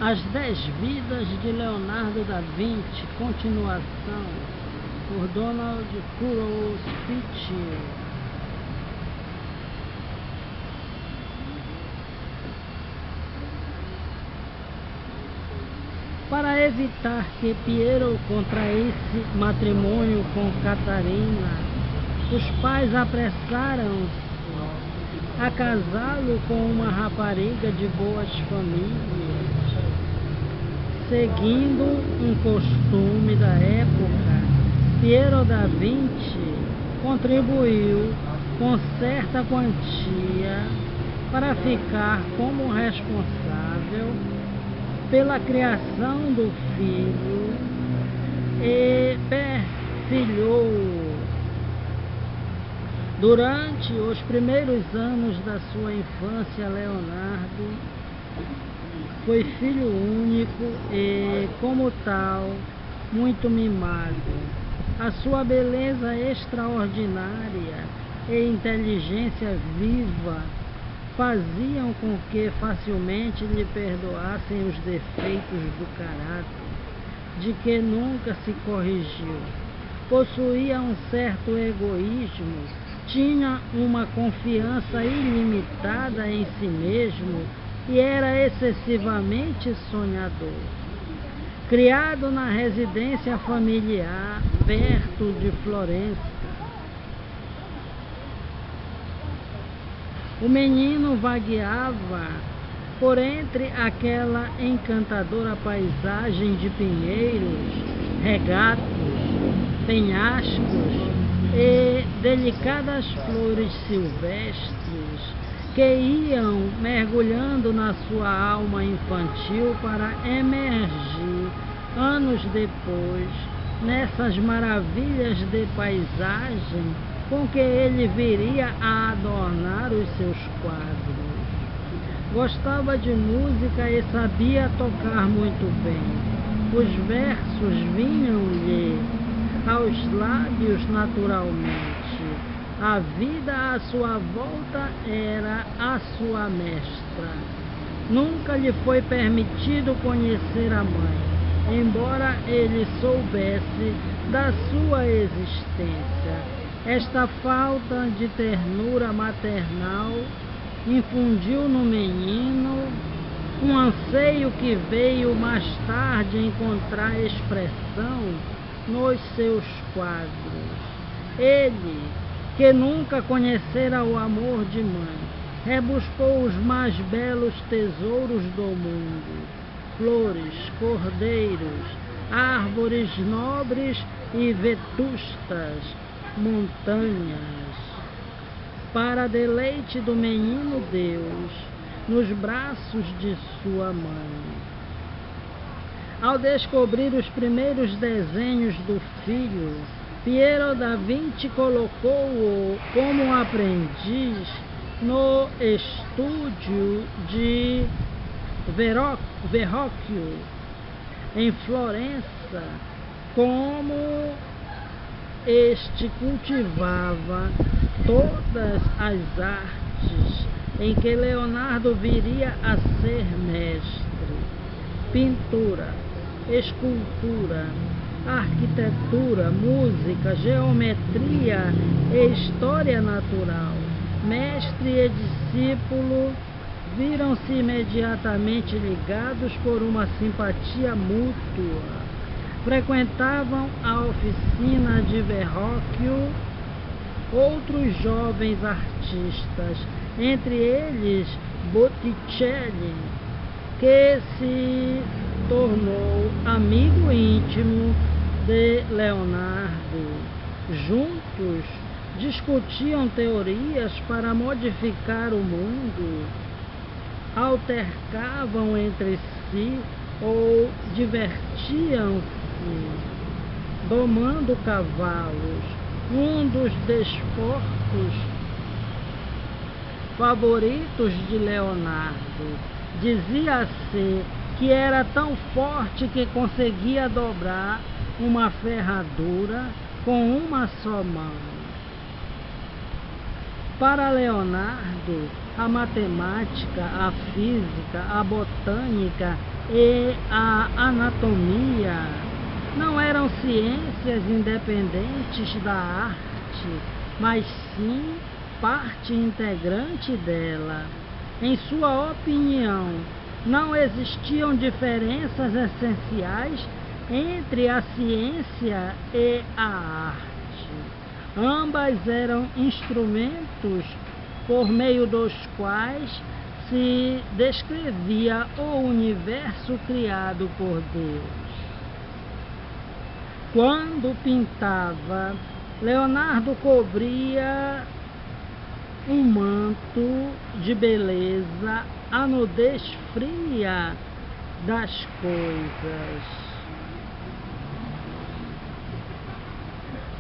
As 10 Vidas de Leonardo da Vinci, continuação, por Donald Kurose Fitch. Para evitar que Piero contraísse matrimônio com Catarina, os pais apressaram-se a casá-lo com uma rapariga de boas famílias. Seguindo um costume da época, Piero da Vinci contribuiu com certa quantia para ficar como responsável pela criação do filho e perfilhou. Durante os primeiros anos da sua infância, Leonardo foi filho único e, como tal, muito mimado. A sua beleza extraordinária e inteligência viva faziam com que facilmente lhe perdoassem os defeitos do caráter, de que nunca se corrigiu. Possuía um certo egoísmo, tinha uma confiança ilimitada em si mesmo e era excessivamente sonhador. Criado na residência familiar perto de Florença, o menino vagueava por entre aquela encantadora paisagem de pinheiros, regatos, penhascos e delicadas flores silvestres que iam mergulhando na sua alma infantil para emergir anos depois nessas maravilhas de paisagem com que ele viria a adornar os seus quadros. Gostava de música e sabia tocar muito bem. Os versos vinham-lhe aos lábios naturalmente. A vida à sua volta era a sua mestra. Nunca lhe foi permitido conhecer a mãe, embora ele soubesse da sua existência. Esta falta de ternura maternal infundiu no menino um anseio que veio mais tarde encontrar expressão nos seus quadros. Ele, que nunca conhecera o amor de mãe, rebuscou os mais belos tesouros do mundo: flores, cordeiros, árvores nobres e vetustas, montanhas. Para deleite do menino Deus, nos braços de sua mãe. Ao descobrir os primeiros desenhos do filho, Piero da Vinci colocou-o como aprendiz no estúdio de Verrocchio, em Florença, como este cultivava todas as artes em que Leonardo viria a ser mestre: pintura, escultura, arquitetura, música, geometria e história natural. Mestre e discípulo viram-se imediatamente ligados por uma simpatia mútua. Frequentavam a oficina de Verrocchio outros jovens artistas, entre eles Botticelli, que se tornou amigo íntimo de Leonardo. Juntos discutiam teorias para modificar o mundo, altercavam entre si ou divertiam-se domando cavalos. Um dos desportos favoritos de Leonardo dizia-se que era tão forte que conseguia dobrar uma ferradura com uma só mão. Para Leonardo, a matemática, a física, a botânica e a anatomia não eram ciências independentes da arte, mas sim parte integrante dela. Em sua opinião, não existiam diferenças essenciais entre a ciência e a arte. Ambas eram instrumentos por meio dos quais se descrevia o universo criado por Deus. Quando pintava, Leonardo cobria um manto de beleza a nudez fria das coisas.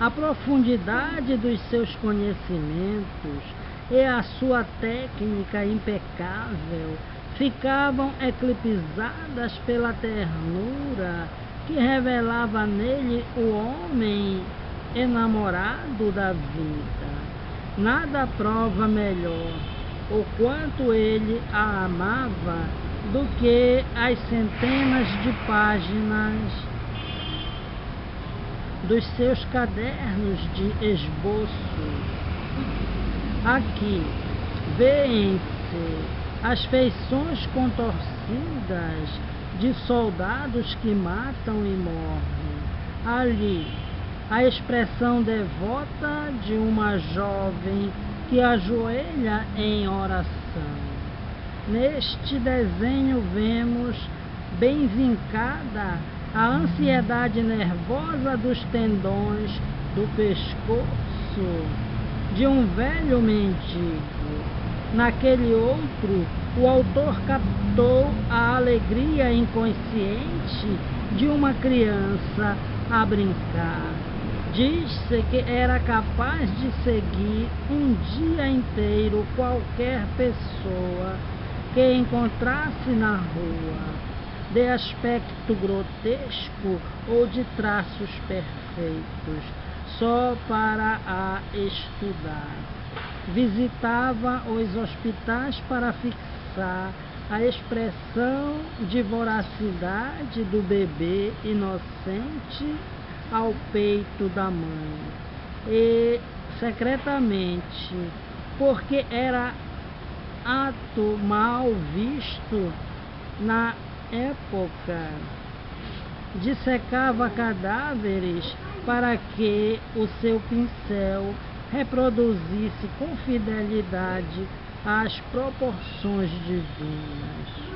A profundidade dos seus conhecimentos e a sua técnica impecável ficavam eclipsadas pela ternura que revelava nele o homem enamorado da vida. Nada prova melhor o quanto ele a amava do que as centenas de páginas dos seus cadernos de esboços. Aqui vêem-se as feições contorcidas de soldados que matam e morrem. Ali, a expressão devota de uma jovem que ajoelha em oração. Neste desenho vemos bem vincada a ansiedade nervosa dos tendões do pescoço de um velho mendigo. Naquele outro, o autor captou a alegria inconsciente de uma criança a brincar. Diz-se que era capaz de seguir um dia inteiro qualquer pessoa que encontrasse na rua, de aspecto grotesco ou de traços perfeitos, só para a estudar. Visitava os hospitais para fixar a expressão de voracidade do bebê inocente ao peito da mãe, e secretamente, porque era ato mal visto na época, dissecava cadáveres para que o seu pincel reproduzisse com fidelidade as proporções divinas.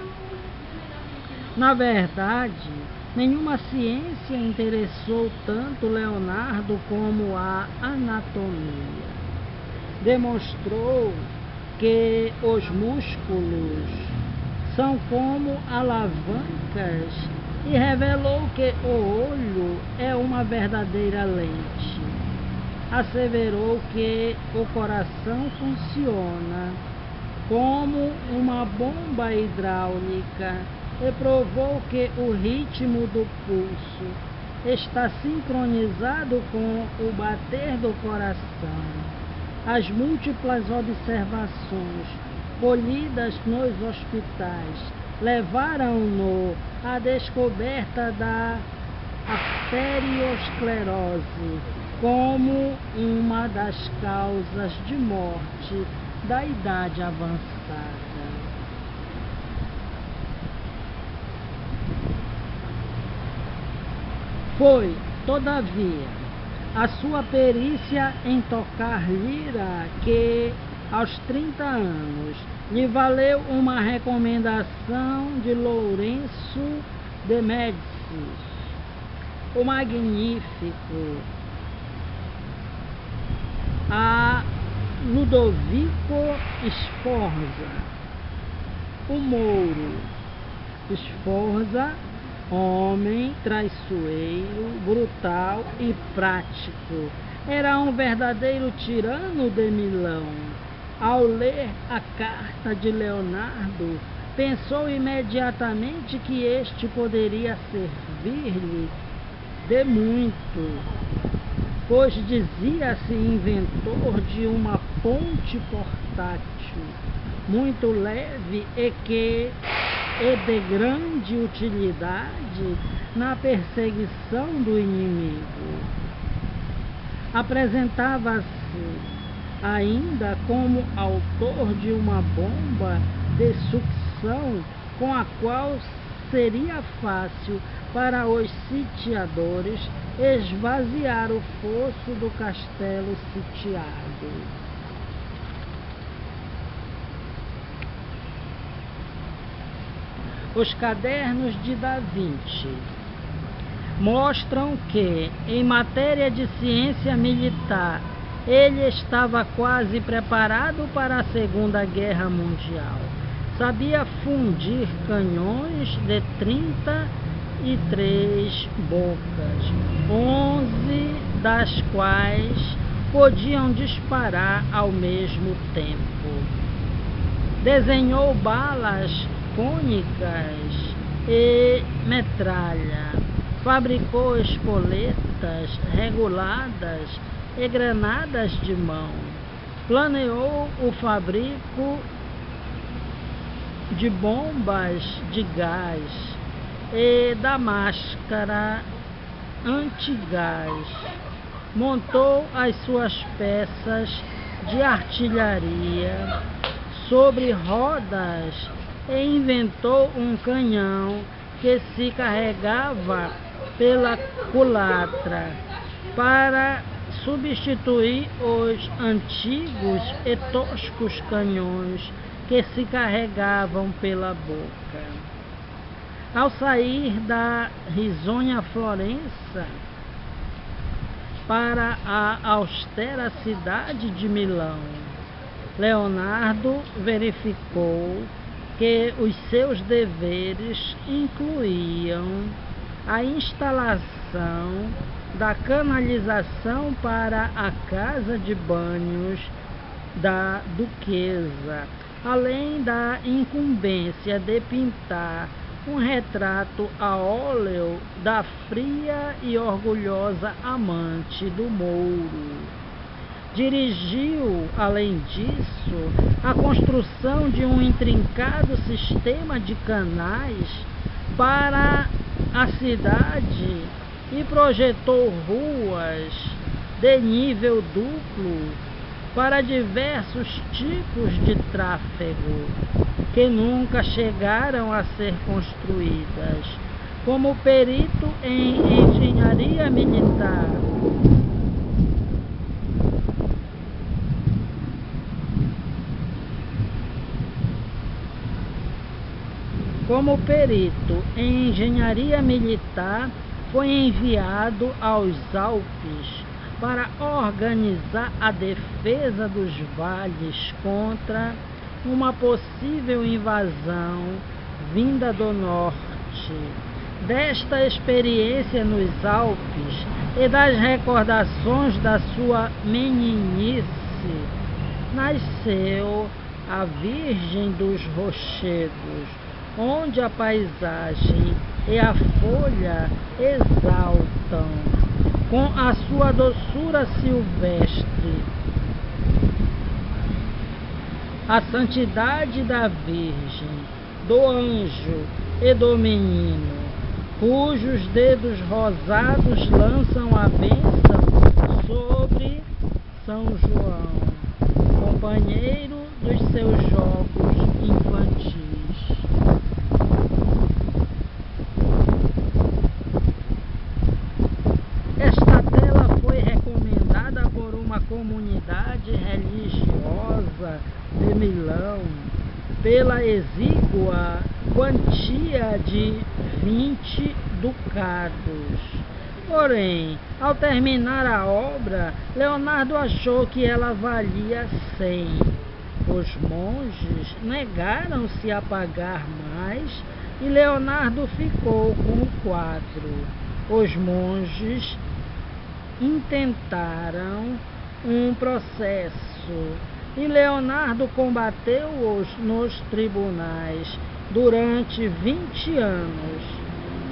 Na verdade, nenhuma ciência interessou tanto Leonardo como a anatomia. Demonstrou que os músculos são como alavancas e revelou que o olho é uma verdadeira lente. Asseverou que o coração funciona como uma bomba hidráulica e provou que o ritmo do pulso está sincronizado com o bater do coração. As múltiplas observações colhidas nos hospitais levaram-no à descoberta da arteriosclerose como uma das causas de morte da idade avançada. Foi, todavia, a sua perícia em tocar lira que, aos 30 anos, lhe valeu uma recomendação de Lourenço de Médicis, o Magnífico, a Ludovico Sforza, o Mouro. Sforza, homem traiçoeiro, brutal e prático, era um verdadeiro tirano de Milão. Ao ler a carta de Leonardo, pensou imediatamente que este poderia servir-lhe de muito, pois dizia-se inventor de uma ponte portátil muito leve e que e de grande utilidade na perseguição do inimigo. Apresentava-se ainda como autor de uma bomba de sucção com a qual seria fácil para os sitiadores esvaziar o fosso do castelo sitiado. Os cadernos de Da Vinci mostram que, em matéria de ciência militar, ele estava quase preparado para a Segunda Guerra Mundial. Sabia fundir canhões de 33 bocas, 11 das quais podiam disparar ao mesmo tempo. Desenhou balas cônicas e metralha, fabricou espoletas reguladas e granadas de mão, planeou o fabrico de bombas de gás e da máscara antigás, montou as suas peças de artilharia sobre rodas e inventou um canhão que se carregava pela culatra para substituir os antigos e toscos canhões que se carregavam pela boca. Ao sair da risonha Florença para a austera cidade de Milão, Leonardo verificou que os seus deveres incluíam a instalação da canalização para a casa de banhos da duquesa, além da incumbência de pintar um retrato a óleo da fria e orgulhosa amante do Mouro. Dirigiu, além disso, a construção de um intrincado sistema de canais para a cidade e projetou ruas de nível duplo para diversos tipos de tráfego que nunca chegaram a ser construídas. Como perito em engenharia militar, foi enviado aos Alpes para organizar a defesa dos vales contra uma possível invasão vinda do norte. Desta experiência nos Alpes e das recordações da sua meninice, nasceu a Virgem dos Rochedos, onde a paisagem e a folha exaltam com a sua doçura silvestre a santidade da Virgem, do anjo e do menino, cujos dedos rosados lançam a bênção sobre São João, companheiro dos seus jogos infantis. Esta tela foi recomendada por uma comunidade religiosa de Milão pela exígua quantia de 20 ducados. Porém, ao terminar a obra, Leonardo achou que ela valia 100. Os monges negaram-se a pagar mais e Leonardo ficou com 4. Os monges intentaram um processo e Leonardo combateu-os nos tribunais durante 20 anos.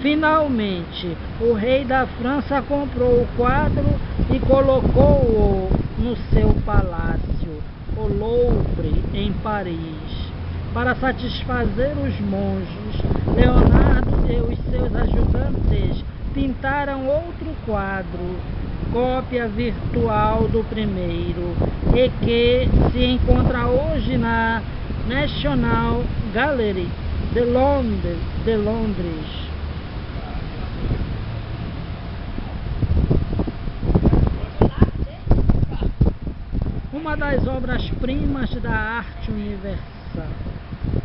Finalmente, o rei da França comprou o quadro e colocou-o no seu palácio, o Louvre, em Paris. Para satisfazer os monges, Leonardo e os seus ajudantes pintaram outro quadro, cópia virtual do primeiro, e que se encontra hoje na National Gallery de Londres. Uma das obras-primas da arte universal,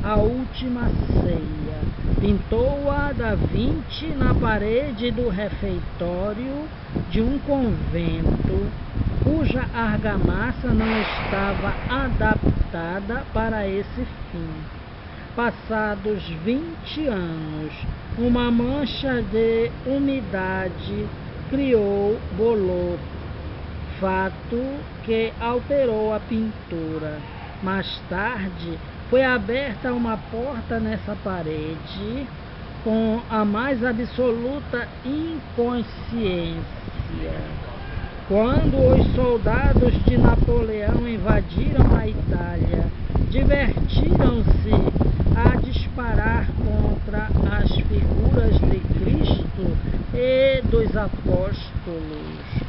A Última Ceia, pintou-a Da Vinci na parede do refeitório de um convento, cuja argamassa não estava adaptada para esse fim. Passados 20 anos, uma mancha de umidade criou bolor, fato que alterou a pintura. Mais tarde, foi aberta uma porta nessa parede com a mais absoluta inconsciência. Quando os soldados de Napoleão invadiram a Itália, divertiram-se a disparar contra as figuras de Cristo e dos apóstolos.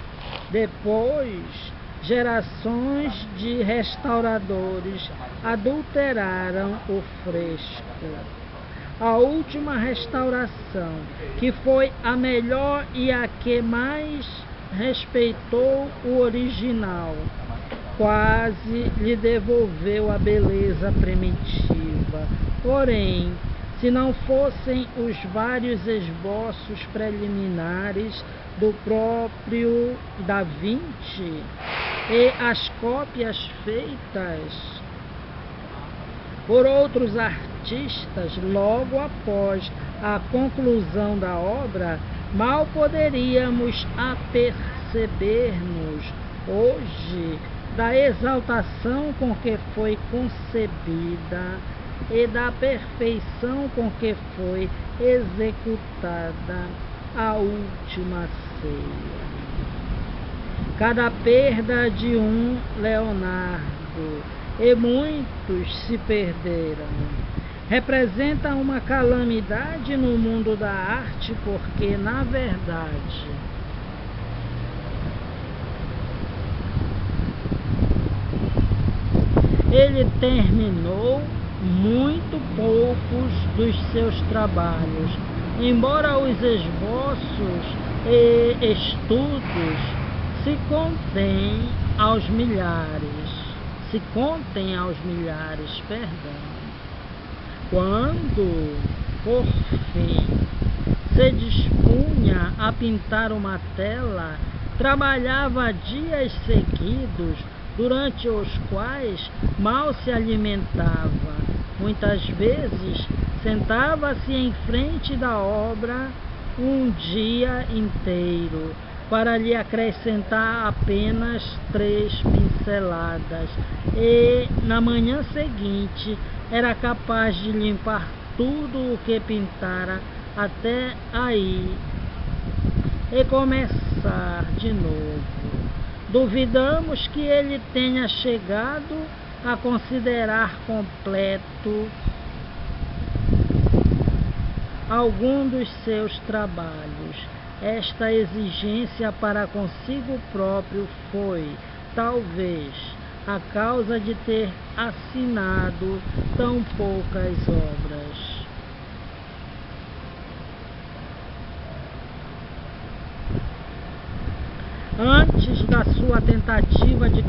Depois, gerações de restauradores adulteraram o fresco. A última restauração, que foi a melhor e a que mais respeitou o original, quase lhe devolveu a beleza primitiva. Porém, se não fossem os vários esboços preliminares do próprio Da Vinci e as cópias feitas por outros artistas logo após a conclusão da obra, mal poderíamos aperceber-nos hoje da exaltação com que foi concebida e da perfeição com que foi executada a Última Ceia. Cada perda de um Leonardo, e muitos se perderam, representa uma calamidade no mundo da arte, porque, na verdade, ele terminou muito poucos dos seus trabalhos, embora os esboços e estudos se contem aos milhares. Quando, por fim, se dispunha a pintar uma tela, trabalhava dias seguidos, durante os quais mal se alimentava. Muitas vezes sentava-se em frente da obra um dia inteiro, para lhe acrescentar apenas 3 pinceladas, e na manhã seguinte era capaz de limpar tudo o que pintara até aí e começar de novo. Duvidamos que ele tenha chegado a considerar completo algum dos seus trabalhos. Esta exigência para consigo próprio foi, talvez, a causa de ter assinado tão poucas obras. Antes da sua tentativa de